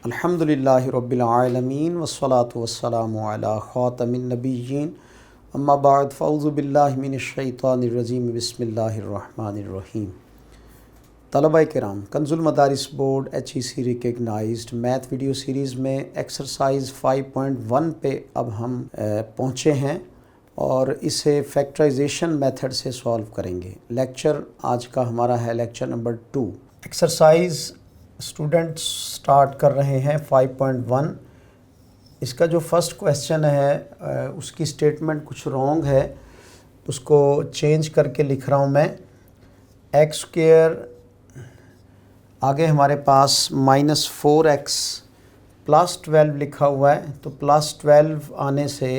अल्हम्दुलिल्लाहि रब्बिल आलमीन वस्सलातु वस्सलामु अला खातमिन नबिय्यीन अम्मा बाद फ़अऊज़ु बिल्लाहि मिनश शैतानिर रजीम बिस्मिल्लाहिर रहमानिर रहीम। तलबा किराम, Kanzul Madaris board HEC recognised math video series में एक्सरसाइज 5.1 पे अब हम पहुँचे हैं और इसे फैक्टराइजेशन मेथड से सॉल्व करेंगे। लेक्चर आज का हमारा है lecture number 2। Exercise students start कर रहे हैं 5.1। इसका जो फर्स्ट क्वेश्चन है उसकी स्टेटमेंट कुछ रॉन्ग है, उसको चेंज करके लिख रहा हूँ मैं। एक्स स्क्वायर आगे हमारे पास -4x प्लस 12 लिखा हुआ है, तो प्लस 12 आने से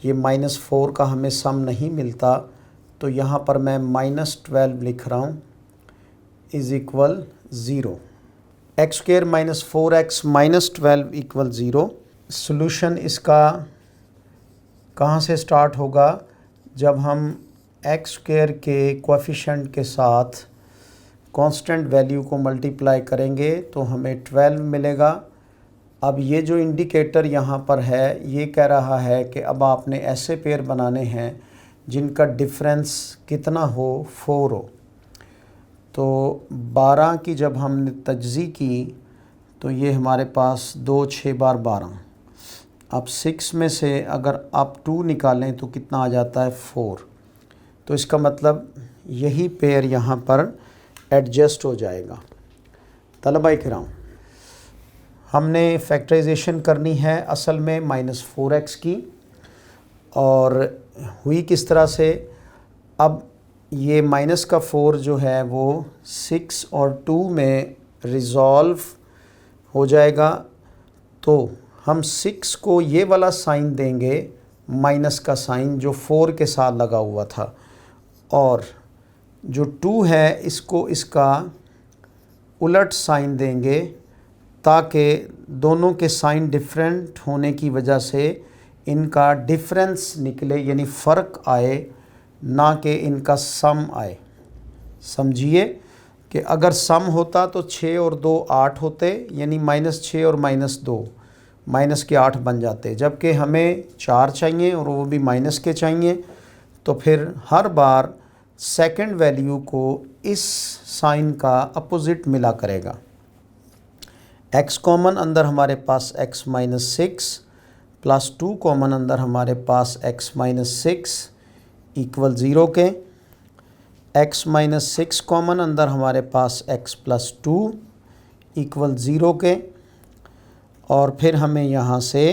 ये -4 का हमें सम नहीं मिलता, तो यहाँ पर मैं -12 लिख रहा हूँ is equal 0। X square -4x -12 equal 0। Solution इसका कहाँ से स्टार्ट होगा? जब हम एक्स स्क्वायर के कोएफिशिएंट के साथ कांस्टेंट वैल्यू को मल्टीप्लाई करेंगे तो हमें 12 मिलेगा। अब ये जो इंडिकेटर यहाँ पर है ये कह रहा है कि अब आपने ऐसे पेयर बनाने हैं जिनका डिफरेंस कितना हो, 4 हो। तो 12 की जब हमने तजज़ी की तो ये हमारे पास 2 6 बार 12। अब 6 में से अगर आप 2 निकालें तो कितना आ जाता है, 4। तो इसका मतलब यही पेयर यहाँ पर एडजस्ट हो जाएगा। तलबा किराम, हमने फैक्टराइजेशन करनी है असल में -4x की, और हुई किस तरह से? अब ये माइनस का 4 जो है वो 6 और 2 में रिज़ॉल्व हो जाएगा। तो हम 6 को ये वाला साइन देंगे, माइनस का साइन जो 4 के साथ लगा हुआ था, और जो 2 है इसको इसका उलट साइन देंगे ताकि दोनों के साइन डिफरेंट होने की वजह से इनका डिफरेंस निकले, यानी फ़र्क आए, ना कि इनका सम आए। समझिए कि अगर सम होता तो 6 और 2 8 होते, यानी -6 और -2 माइनस के 8 बन जाते, जबकि हमें 4 चाहिए और वो भी माइनस के चाहिए। तो फिर हर बार सेकंड वैल्यू को इस साइन का अपोजिट मिला करेगा। x कॉमन अंदर हमारे पास x -6 प्लस 2 कॉमन अंदर हमारे पास x -6 इक्वल 0 के। x -6 कॉमन अंदर हमारे पास x + 2 इक्वल 0 के, और फिर हमें यहाँ से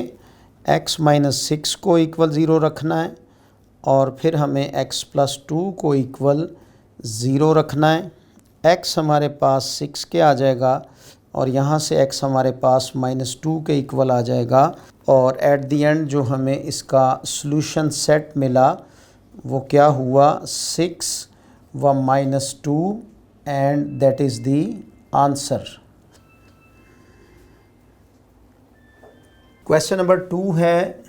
x -6 को इक्वल 0 रखना है, और फिर हमें x + 2 को इक्वल 0 रखना है। x हमारे पास 6 के आ जाएगा और यहाँ से x हमारे पास -2 के इक्वल आ जाएगा, और एट द एंड जो हमें इसका सॉल्यूशन सेट मिला वो क्या हुआ, 6 व -2, and that is the answer. Question number 2 है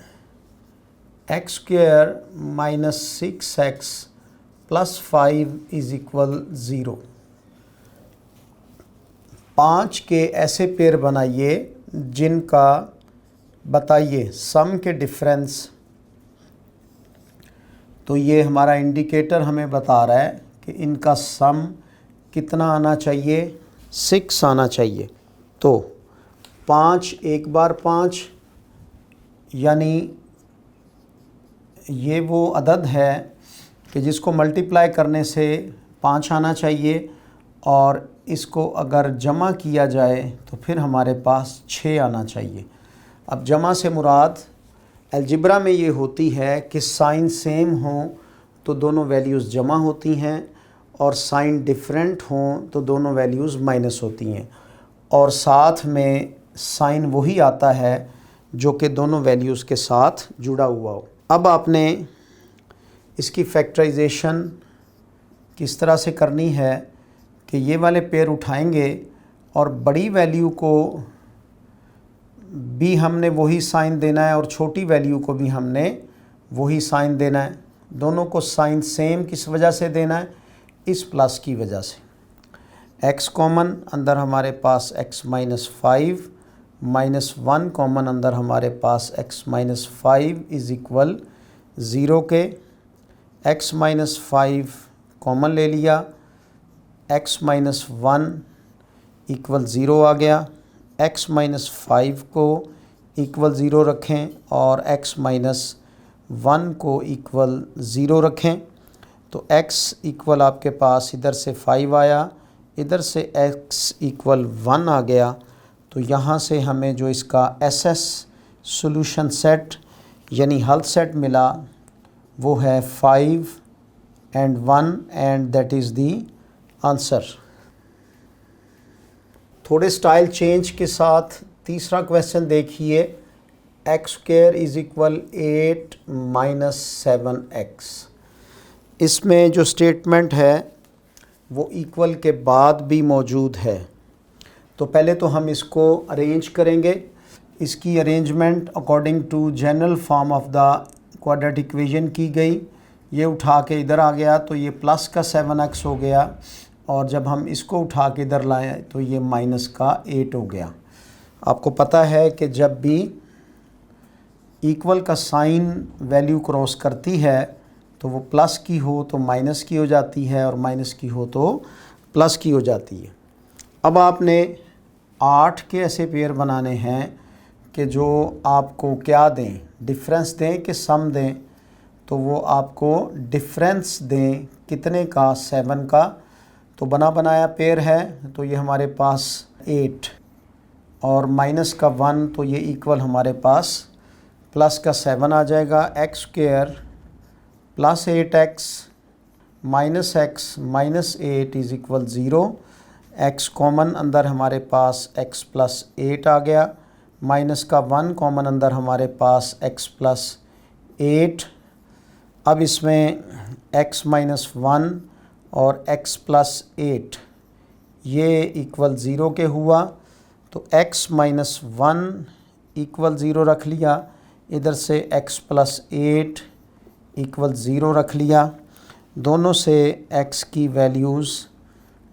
x square -6x + 5 is equal 0। 5 के ऐसे पेयर बनाइए जिनका बताइए सम के डिफरेंस। तो ये हमारा इंडिकेटर हमें बता रहा है कि इनका सम कितना आना चाहिए, 6 आना चाहिए। तो 5 1 बार 5, यानी ये वो अदद है कि जिसको मल्टीप्लाई करने से 5 आना चाहिए, और इसको अगर जमा किया जाए तो फिर हमारे पास 6 आना चाहिए। अब जमा से मुराद अलजेब्रा में ये होती है कि साइन सेम हों तो दोनों वैल्यूज़ जमा होती हैं, और साइन डिफरेंट हों तो दोनों वैल्यूज़ माइनस होती हैं, और साथ में साइन वही आता है जो कि दोनों वैल्यूज़ के साथ जुड़ा हुआ हो। अब आपने इसकी फैक्टराइजेशन किस तरह से करनी है कि ये वाले पेयर उठाएंगे और बड़ी वैल्यू को भी हमने वही साइन देना है और छोटी वैल्यू को भी हमने वही साइन देना है। दोनों को साइन सेम किस वजह से देना है, इस प्लस की वजह से। x कॉमन अंदर हमारे पास x -5 -1 कॉमन अंदर हमारे पास x-5 इज़ इक्वल 0 के। x-5 कॉमन ले लिया, x-1 इक्वल 0 आ गया। x-5 को इक्वल 0 रखें और x-1 को इक्वल 0 रखें तो x इक्वल आपके पास इधर से 5 आया, इधर से x इक्वल 1 आ गया। तो यहाँ से हमें जो इसका SS सॉल्यूशन सेट यानी हल सेट मिला वो है 5 and 1 and that is the answer. थोड़े स्टाइल चेंज के साथ तीसरा क्वेश्चन देखिए। x² is equal 8 - 7x। इसमें जो स्टेटमेंट है वो इक्वल के बाद भी मौजूद है। तो पहले तो हम इसको अरेंज करेंगे। इसकी arrangement according to general form of the quadratic equation की गई। ये उठा के इधर आ गया तो ये प्लस का 7x हो गया, और जब हम इसको उठा के इधर लाए तो ये माइनस का 8 हो गया। आपको पता है कि जब भी इक्वल का साइन वैल्यू क्रॉस करती है तो वो प्लस की हो तो माइनस की हो जाती है, और माइनस की हो तो प्लस की हो जाती है। अब आपने 8 के ऐसे पेयर बनाने हैं कि जो आपको क्या दें, डिफरेंस दें कि सम दें। तो वो आपको डिफरेंस दें कितने का, 7 का। तो बना बनाया पेयर है तो ये हमारे पास 8 और माइनस का 1, तो ये इक्वल हमारे पास प्लस का 7 आ जाएगा। x² plus 8x minus x minus 8 is equal 0। x common अंदर हमारे पास x प्लस 8 आ गया, माइनस का 1 कॉमन अंदर हमारे पास x प्लस 8। अब इसमें x माइनस 1 और x प्लस 8 ये इक्वल 0 के हुआ, तो x माइनस 1 इक्वल 0 रख लिया, इधर से x प्लस 8 इक्वल 0 रख लिया। दोनों से x की वैल्यूज़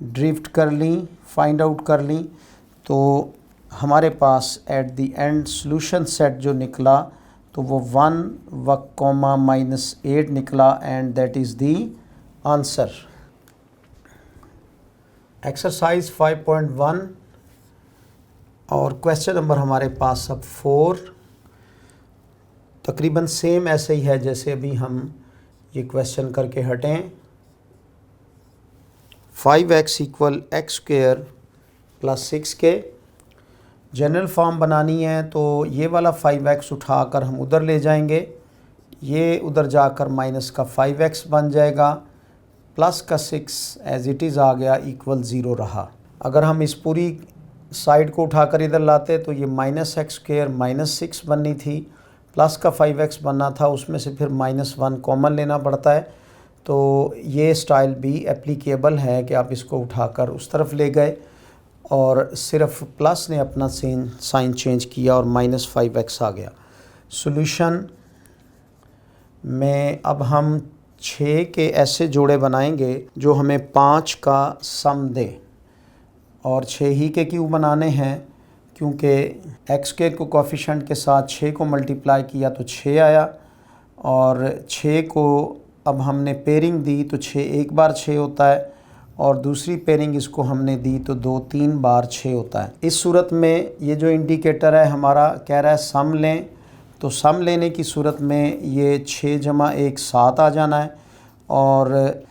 ड्रिफ्ट कर ली, फाइंड आउट कर ली। तो हमारे पास at the end solution set जो निकला तो वो 1 व कॉमा -8 निकला, and that is the answer. Exercise 5.1 और क्वेश्चन नंबर हमारे पास अब 4। तकरीबन सेम ऐसे ही है जैसे अभी हम ये क्वेश्चन करके हटें। 5x equal x² plus 6k। General form बनानी है तो ये वाला 5x उठाकर हम उधर ले जाएंगे, ये उधर जाकर माइनस का 5x बन जाएगा, प्लस का 6 एज इट इज़ आ गया, इक्वल 0 रहा। अगर हम इस पूरी साइड को उठाकर इधर लाते तो ये -x² -6 बननी थी, प्लस का 5x बनना था, उसमें से फिर -1 कॉमन लेना पड़ता है। तो ये स्टाइल भी एप्लीकेबल है कि आप इसको उठाकर उस तरफ ले गए और सिर्फ प्लस ने अपना साइन चेंज किया और -5x आ गया। सॉल्यूशन में अब हम 6 के ऐसे जोड़े बनाएंगे जो हमें 5 का सम दे, और 6 ही के क्यों बनाने हैं, क्योंकि x² को कोफिशिएंट के साथ 6 को मल्टीप्लाई किया तो 6 आया, और 6 को अब हमने पेयरिंग दी तो 6 एक बार 6 होता है, और दूसरी पेयरिंग इसको हमने दी तो 2-3 बार 6 होता है। इस सूरत में ये जो इंडिकेटर है हमारा कह रहा है सम लें, तो सम लेने की सूरत में ये 6 + 1 7 आ जाना है, और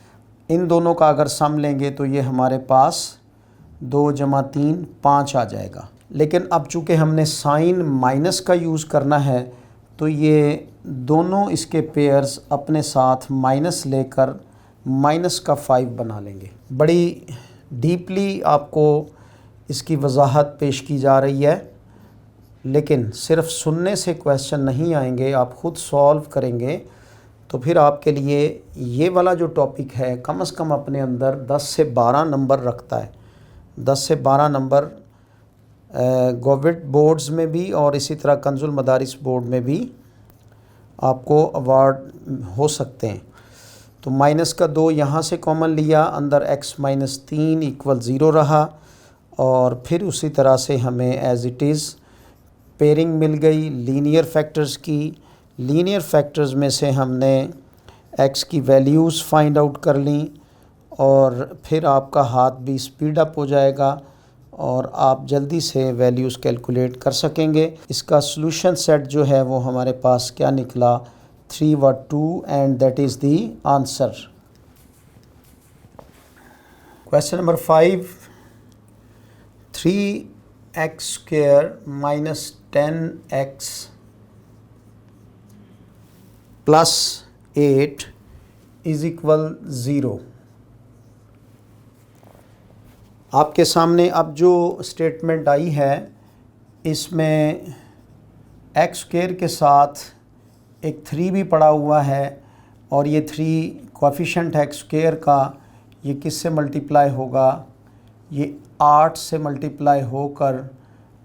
इन दोनों का अगर सम लेंगे तो ये हमारे पास 2 + 3 5 आ जाएगा। लेकिन अब चूँकि हमने साइन माइनस का यूज़ करना है तो ये दोनों इसके पेयर्स अपने साथ माइनस लेकर माइनस का 5 बना लेंगे। बड़ी डीपली आपको इसकी वजाहत पेश की जा रही है, लेकिन सिर्फ सुनने से क्वेश्चन नहीं आएंगे, आप ख़ुद सॉल्व करेंगे तो फिर आपके लिए ये वाला जो टॉपिक है कम से कम अपने अंदर 10 से 12 नंबर रखता है। 10 से 12 नंबर गवर्नमेंट बोर्ड्स में भी और इसी तरह कंजुल मदारिस बोर्ड में भी आपको अवार्ड हो सकते हैं। तो माइनस का 2 यहाँ से कॉमन लिया, अंदर x - 3 इक्वल 0 रहा, और फिर उसी तरह से हमें एज इट इज़ पेयरिंग मिल गई लीनियर फैक्टर्स की। लीनियर फैक्टर्स में से हमने x की वैल्यूज़ फाइंड आउट कर ली और फिर आपका हाथ भी स्पीड अप हो जाएगा और आप जल्दी से वैल्यूज़ कैलकुलेट कर सकेंगे। इसका सॉल्यूशन सेट जो है वो हमारे पास क्या निकला, 3 व 2 and that is the answer. Question number 5, 3x² minus 10x plus 8 is equal 0। आपके सामने अब जो स्टेटमेंट आई है इसमें x² के साथ एक 3 भी पड़ा हुआ है और ये 3 कोएफिशिएंट है x² का, ये किससे मल्टीप्लाई होगा, ये 8 से मल्टीप्लाई होकर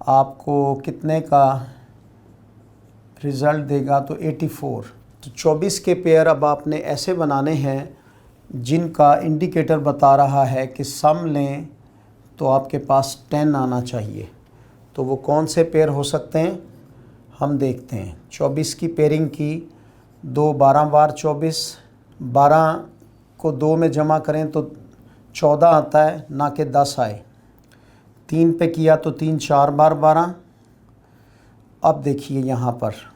आपको कितने का रिज़ल्ट देगा, तो 84। तो 24 के पेयर अब आपने ऐसे बनाने हैं जिनका इंडिकेटर बता रहा है कि सम लें तो आपके पास 10 आना चाहिए। तो वो कौन से पेयर हो सकते हैं हम देखते हैं। 24 की पेयरिंग की, 2 12 बार 24, 12 को 2 में जमा करें तो 14 आता है, ना कि 10 आए। 3 पे किया तो 3 4 बार 12। अब देखिए यहाँ पर,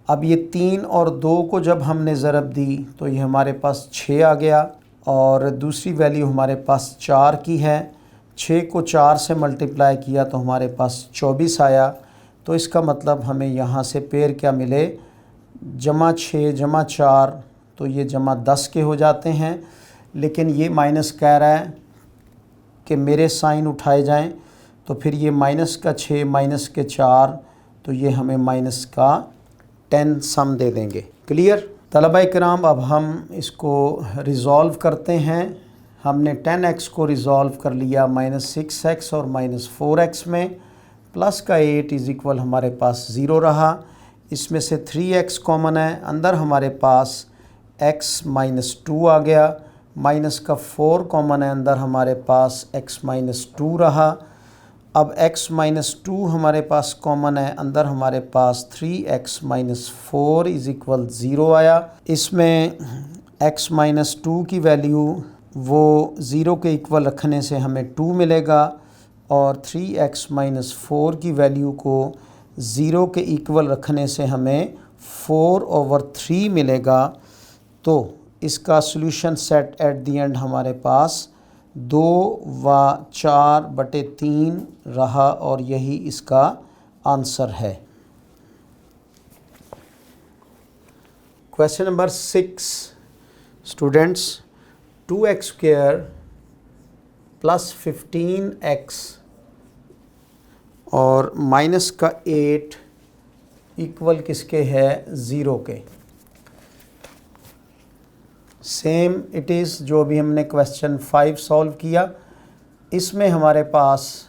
अब ये 3 और 2 को जब हमने ज़रब दी तो ये हमारे पास 6 आ गया और दूसरी वैल्यू हमारे पास 4 की है। 6 को 4 से मल्टीप्लाई किया तो हमारे पास 24 आया। तो इसका मतलब हमें यहाँ से पेयर क्या मिले, जमा 6 जमा 4, तो ये जमा 10 के हो जाते हैं। लेकिन ये माइनस कह रहा है कि मेरे साइन उठाए जाएं, तो फिर ये माइनस का 6 माइनस के 4, तो ये हमें माइनस का 10 सम दे देंगे। क्लियर तलबा किराम, अब हम इसको रिज़ॉल्व करते हैं। हमने 10x को रिज़ॉल्व कर लिया -6x और -4x में, प्लस का 8 इज़ इक्वल हमारे पास 0 रहा। इसमें से 3x कॉमन है, अंदर हमारे पास x -2 आ गया। माइनस का 4 कॉमन है, अंदर हमारे पास x -2 रहा। अब x -2 हमारे पास कॉमन है, अंदर हमारे पास 3x -4 इज़ इक्वल 0 आया। इसमें x -2 की वैल्यू वो 0 के इक्वल रखने से हमें 2 मिलेगा और 3x -4 की वैल्यू को 0 के इक्वल रखने से हमें 4/3 मिलेगा। तो इसका solution set eight the and हमारे पास 2 व 4/3 रहा और यही इसका आंसर है। Question number 6 students, 2x² plus 15x और माइनस का 8 इक्वल किसके है, 0 के। सेम इट इज़ जो अभी हमने क्वेश्चन 5 सॉल्व किया। इसमें हमारे पास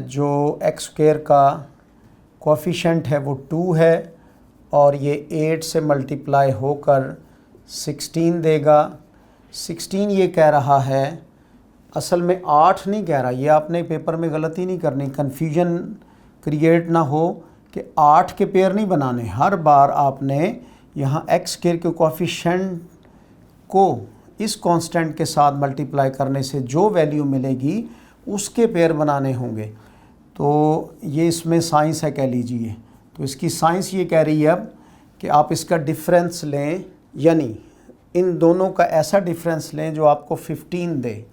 जो x² का कोएफिशिएंट है वो 2 है और ये 8 से मल्टीप्लाई होकर 16 देगा। 16 ये कह रहा है, असल में 8 नहीं कह रहा। ये आपने पेपर में गलती नहीं करनी, कन्फ्यूजन क्रिएट ना हो कि 8 के पेयर नहीं बनाने। हर बार आपने यहाँ x² के कोएफिशिएंट को इस कांस्टेंट के साथ मल्टीप्लाई करने से जो वैल्यू मिलेगी उसके पेयर बनाने होंगे। तो ये इसमें साइंस है कह लीजिए। तो इसकी साइंस ये कह रही है अब कि आप इसका डिफरेंस लें, यानी इन दोनों का ऐसा डिफरेंस लें जो आपको 15 दे।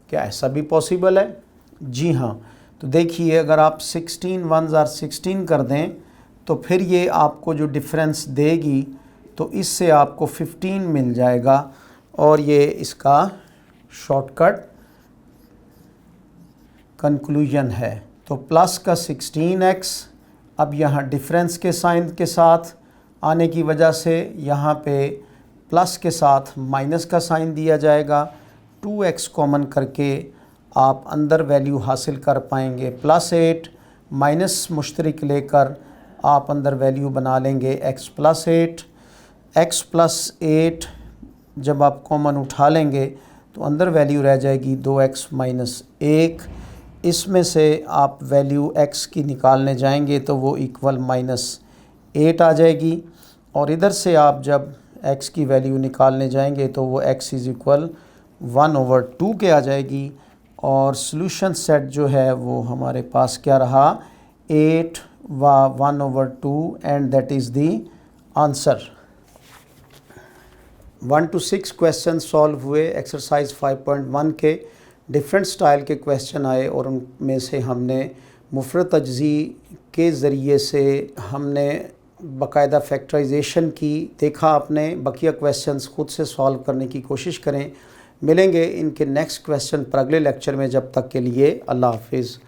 क्या ऐसा भी पॉसिबल है? जी हाँ। तो देखिए, अगर आप 16 1s are 16 कर दें तो फिर ये आपको जो डिफरेंस देगी तो इससे आपको 15 मिल जाएगा और ये इसका शॉर्टकट कंक्लूजन है। तो प्लस का 16x, अब यहाँ डिफरेंस के साइन के साथ आने की वजह से यहाँ पे प्लस के साथ माइनस का साइन दिया जाएगा। 2x कॉमन करके आप अंदर वैल्यू हासिल कर पाएंगे +8, माइनस मुश्तरिक लेकर आप अंदर वैल्यू बना लेंगे x +8। x +8 जब आप कॉमन उठा लेंगे तो अंदर वैल्यू रह जाएगी 2x - 1। इसमें से आप वैल्यू x की निकालने जाएंगे तो वो इक्वल -8 आ जाएगी, और इधर से आप जब x की वैल्यू निकालने जाएंगे तो वो x इज़ इक्वल 1/2 के आ जाएगी। और सॉल्यूशन सेट जो है वो हमारे पास क्या रहा, 8 व 1/2, and that is the answer. 1 to 6 question solve हुए। एक्सरसाइज 5.1 के डिफरेंट स्टाइल के क्वेश्चन आए और उनमें से हमने मुफरद तजज़ी के ज़रिए से हमने बाकायदा फैक्टराइजेशन की, देखा आपने। बकिया क्वेश्चंस खुद से सॉल्व करने की कोशिश करें। मिलेंगे इनके नेक्स्ट क्वेश्चन पर अगले लेक्चर में। जब तक के लिए अल्लाह हाफिज़।